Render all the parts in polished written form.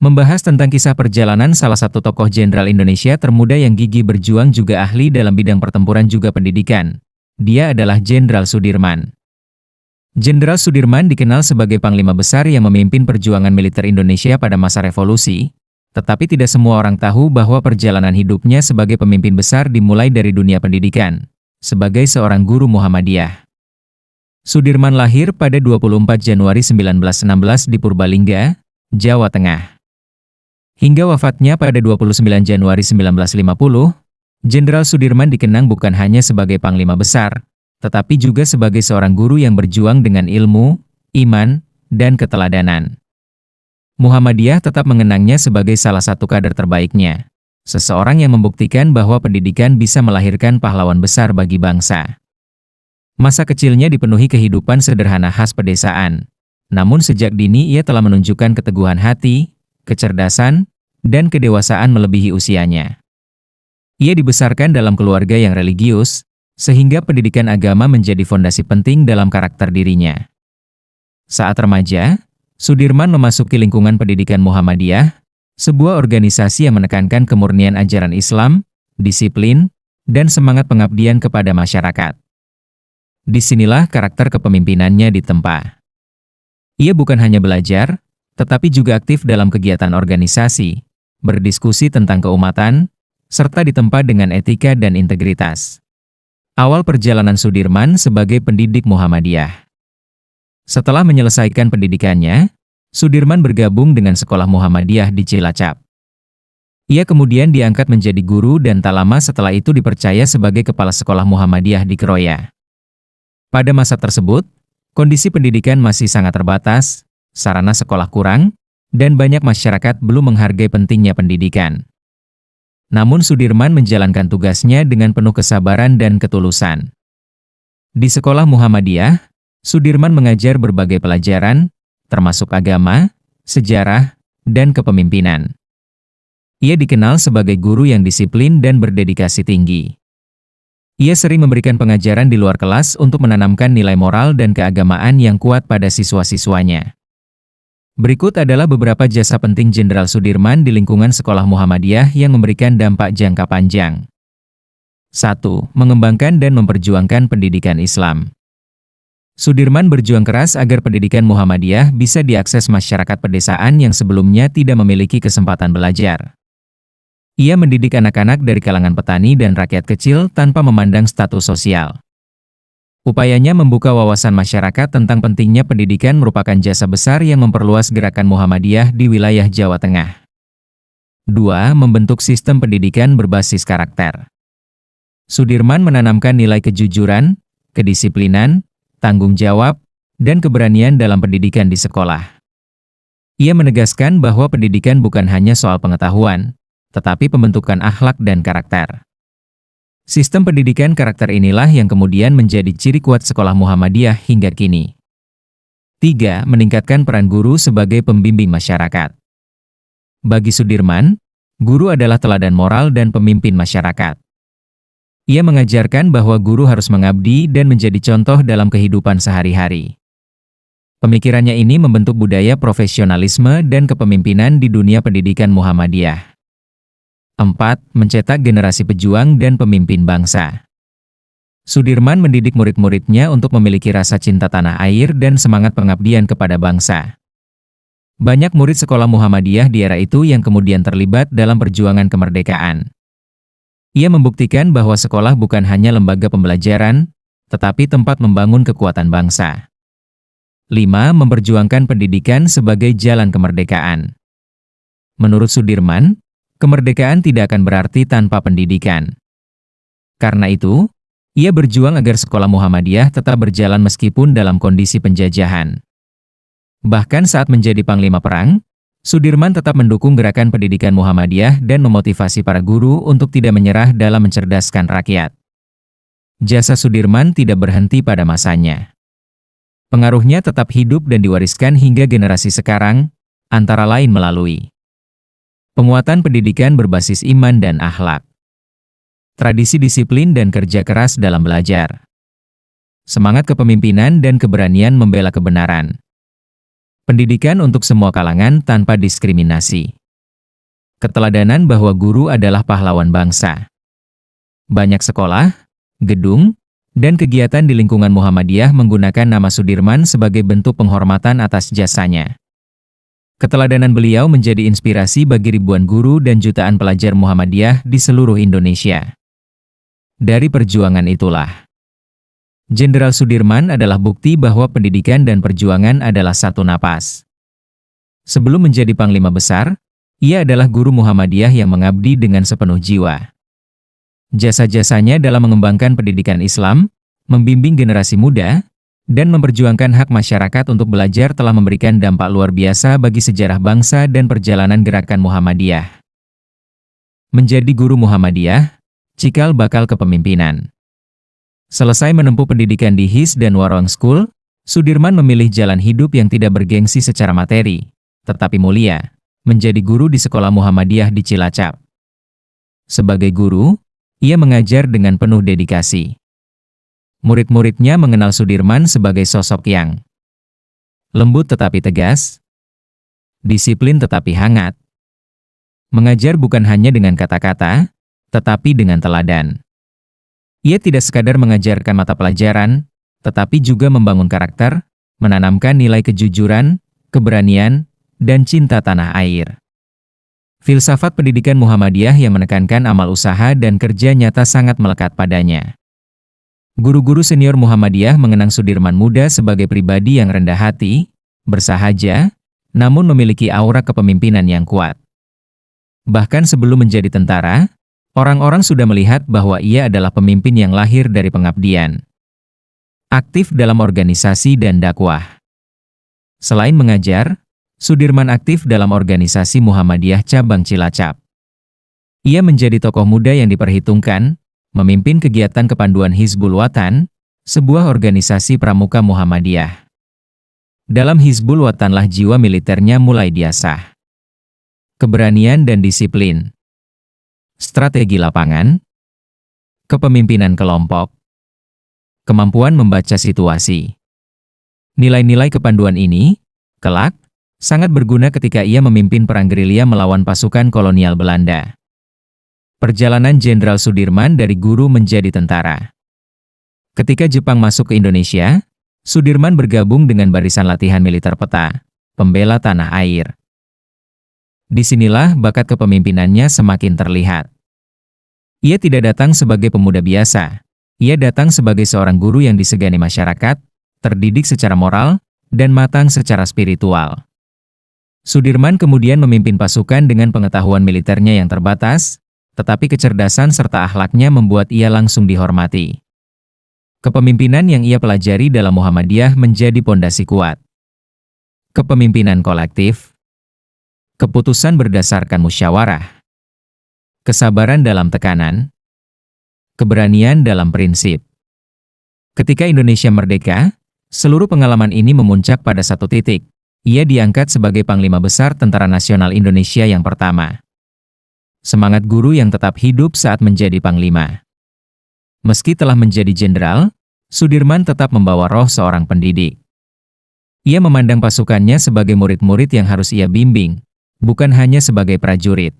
Membahas tentang kisah perjalanan salah satu tokoh jenderal Indonesia termuda yang gigih berjuang juga ahli dalam bidang pertempuran juga pendidikan. Dia adalah Jenderal Sudirman. Jenderal Sudirman dikenal sebagai panglima besar yang memimpin perjuangan militer Indonesia pada masa revolusi, tetapi tidak semua orang tahu bahwa perjalanan hidupnya sebagai pemimpin besar dimulai dari dunia pendidikan, sebagai seorang guru Muhammadiyah. Sudirman lahir pada 24 Januari 1916 di Purbalingga, Jawa Tengah. Hingga wafatnya pada 29 Januari 1950, Jenderal Sudirman dikenang bukan hanya sebagai panglima besar, tetapi juga sebagai seorang guru yang berjuang dengan ilmu, iman, dan keteladanan. Muhammadiyah tetap mengenangnya sebagai salah satu kader terbaiknya. Seseorang yang membuktikan bahwa pendidikan bisa melahirkan pahlawan besar bagi bangsa. Masa kecilnya dipenuhi kehidupan sederhana khas pedesaan. Namun sejak dini ia telah menunjukkan keteguhan hati, kecerdasan, dan kedewasaan melebihi usianya. Ia dibesarkan dalam keluarga yang religius, sehingga pendidikan agama menjadi fondasi penting dalam karakter dirinya. Saat remaja, Sudirman memasuki lingkungan pendidikan Muhammadiyah, sebuah organisasi yang menekankan kemurnian ajaran Islam, disiplin, dan semangat pengabdian kepada masyarakat. Disinilah karakter kepemimpinannya ditempa. Ia bukan hanya belajar, tetapi juga aktif dalam kegiatan organisasi, berdiskusi tentang keumatan, serta ditempa dengan etika dan integritas. Awal perjalanan Sudirman sebagai pendidik Muhammadiyah. Setelah menyelesaikan pendidikannya, Sudirman bergabung dengan sekolah Muhammadiyah di Cilacap. Ia kemudian diangkat menjadi guru dan tak lama setelah itu dipercaya sebagai kepala sekolah Muhammadiyah di Kroya. Pada masa tersebut, kondisi pendidikan masih sangat terbatas, sarana sekolah kurang, dan banyak masyarakat belum menghargai pentingnya pendidikan. Namun Sudirman menjalankan tugasnya dengan penuh kesabaran dan ketulusan. Di sekolah Muhammadiyah, Sudirman mengajar berbagai pelajaran, termasuk agama, sejarah, dan kepemimpinan. Ia dikenal sebagai guru yang disiplin dan berdedikasi tinggi. Ia sering memberikan pengajaran di luar kelas untuk menanamkan nilai moral dan keagamaan yang kuat pada siswa-siswanya. Berikut adalah beberapa jasa penting Jenderal Sudirman di lingkungan sekolah Muhammadiyah yang memberikan dampak jangka panjang. 1. Mengembangkan dan memperjuangkan pendidikan Islam. Sudirman berjuang keras agar pendidikan Muhammadiyah bisa diakses masyarakat pedesaan yang sebelumnya tidak memiliki kesempatan belajar. Ia mendidik anak-anak dari kalangan petani dan rakyat kecil tanpa memandang status sosial. Upayanya membuka wawasan masyarakat tentang pentingnya pendidikan merupakan jasa besar yang memperluas gerakan Muhammadiyah di wilayah Jawa Tengah. 2. Membentuk sistem pendidikan berbasis karakter. Sudirman menanamkan nilai kejujuran, kedisiplinan, tanggung jawab, dan keberanian dalam pendidikan di sekolah. Ia menegaskan bahwa pendidikan bukan hanya soal pengetahuan, tetapi pembentukan akhlak dan karakter. Sistem pendidikan karakter inilah yang kemudian menjadi ciri kuat sekolah Muhammadiyah hingga kini. 3. Meningkatkan peran guru sebagai pembimbing masyarakat. Bagi Sudirman, guru adalah teladan moral dan pemimpin masyarakat. Ia mengajarkan bahwa guru harus mengabdi dan menjadi contoh dalam kehidupan sehari-hari. Pemikirannya ini membentuk budaya profesionalisme dan kepemimpinan di dunia pendidikan Muhammadiyah. 4. Mencetak generasi pejuang dan pemimpin bangsa. Sudirman mendidik murid-muridnya untuk memiliki rasa cinta tanah air dan semangat pengabdian kepada bangsa. Banyak murid sekolah Muhammadiyah di era itu yang kemudian terlibat dalam perjuangan kemerdekaan. Ia membuktikan bahwa sekolah bukan hanya lembaga pembelajaran, tetapi tempat membangun kekuatan bangsa. 5. Memperjuangkan pendidikan sebagai jalan kemerdekaan. Menurut Sudirman, kemerdekaan tidak akan berarti tanpa pendidikan. Karena itu, ia berjuang agar sekolah Muhammadiyah tetap berjalan meskipun dalam kondisi penjajahan. Bahkan saat menjadi panglima perang, Sudirman tetap mendukung gerakan pendidikan Muhammadiyah dan memotivasi para guru untuk tidak menyerah dalam mencerdaskan rakyat. Jasa Sudirman tidak berhenti pada masanya. Pengaruhnya tetap hidup dan diwariskan hingga generasi sekarang, antara lain melalui penguatan pendidikan berbasis iman dan akhlak, tradisi disiplin dan kerja keras dalam belajar, semangat kepemimpinan dan keberanian membela kebenaran, Pendidikan untuk semua kalangan tanpa diskriminasi. Keteladanan bahwa guru adalah pahlawan bangsa. Banyak sekolah, gedung, dan kegiatan di lingkungan Muhammadiyah menggunakan nama Sudirman sebagai bentuk penghormatan atas jasanya. Keteladanan beliau menjadi inspirasi bagi ribuan guru dan jutaan pelajar Muhammadiyah di seluruh Indonesia. Dari perjuangan itulah, Jenderal Sudirman adalah bukti bahwa pendidikan dan perjuangan adalah satu napas. Sebelum menjadi Panglima Besar, ia adalah guru Muhammadiyah yang mengabdi dengan sepenuh jiwa. Jasa-jasanya dalam mengembangkan pendidikan Islam, membimbing generasi muda, dan memperjuangkan hak masyarakat untuk belajar telah memberikan dampak luar biasa bagi sejarah bangsa dan perjalanan gerakan Muhammadiyah. Menjadi guru Muhammadiyah, cikal bakal kepemimpinan. Selesai menempuh pendidikan di HIS dan Warong School, Sudirman memilih jalan hidup yang tidak bergengsi secara materi, tetapi mulia, menjadi guru di sekolah Muhammadiyah di Cilacap. Sebagai guru, ia mengajar dengan penuh dedikasi. Murid-muridnya mengenal Sudirman sebagai sosok yang lembut tetapi tegas, disiplin tetapi hangat. Mengajar bukan hanya dengan kata-kata, tetapi dengan teladan. Ia tidak sekadar mengajarkan mata pelajaran, tetapi juga membangun karakter, menanamkan nilai kejujuran, keberanian, dan cinta tanah air. Filsafat pendidikan Muhammadiyah yang menekankan amal usaha dan kerja nyata sangat melekat padanya. Guru-guru senior Muhammadiyah mengenang Sudirman muda sebagai pribadi yang rendah hati, bersahaja, namun memiliki aura kepemimpinan yang kuat. Bahkan sebelum menjadi tentara, orang-orang sudah melihat bahwa ia adalah pemimpin yang lahir dari pengabdian. Aktif dalam organisasi dan dakwah. Selain mengajar, Sudirman aktif dalam organisasi Muhammadiyah Cabang Cilacap. Ia menjadi tokoh muda yang diperhitungkan, memimpin kegiatan kepanduan Hizbul Wathan, sebuah organisasi pramuka Muhammadiyah. Dalam Hizbul Wathanlah jiwa militernya mulai diasah. Keberanian dan disiplin. Strategi lapangan. Kepemimpinan kelompok. Kemampuan membaca situasi. Nilai-nilai kepanduan ini, kelak, sangat berguna ketika ia memimpin perang gerilya melawan pasukan kolonial Belanda. Perjalanan Jenderal Sudirman dari guru menjadi tentara. Ketika Jepang masuk ke Indonesia, Sudirman bergabung dengan barisan latihan militer peta, pembela tanah air. Disinilah bakat kepemimpinannya semakin terlihat. Ia tidak datang sebagai pemuda biasa, ia datang sebagai seorang guru yang disegani masyarakat, terdidik secara moral, dan matang secara spiritual. Sudirman kemudian memimpin pasukan dengan pengetahuan militernya yang terbatas, tetapi kecerdasan serta akhlaknya membuat ia langsung dihormati. Kepemimpinan yang ia pelajari dalam Muhammadiyah menjadi pondasi kuat. Kepemimpinan kolektif. Keputusan berdasarkan musyawarah. Kesabaran dalam tekanan. Keberanian dalam prinsip. Ketika Indonesia merdeka, seluruh pengalaman ini memuncak pada satu titik. Ia diangkat sebagai Panglima Besar Tentara Nasional Indonesia yang pertama. Semangat guru yang tetap hidup saat menjadi Panglima. Meski telah menjadi jenderal, Sudirman tetap membawa roh seorang pendidik. Ia memandang pasukannya sebagai murid-murid yang harus ia bimbing, bukan hanya sebagai prajurit.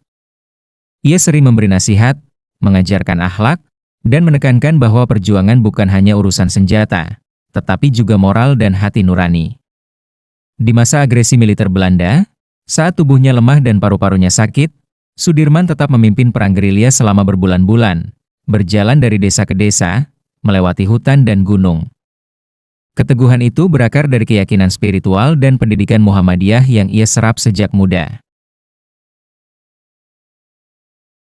Ia sering memberi nasihat, mengajarkan akhlak, dan menekankan bahwa perjuangan bukan hanya urusan senjata, tetapi juga moral dan hati nurani. Di masa agresi militer Belanda, saat tubuhnya lemah dan paru-parunya sakit, Sudirman tetap memimpin perang gerilya selama berbulan-bulan, berjalan dari desa ke desa, melewati hutan dan gunung. Keteguhan itu berakar dari keyakinan spiritual dan pendidikan Muhammadiyah yang ia serap sejak muda.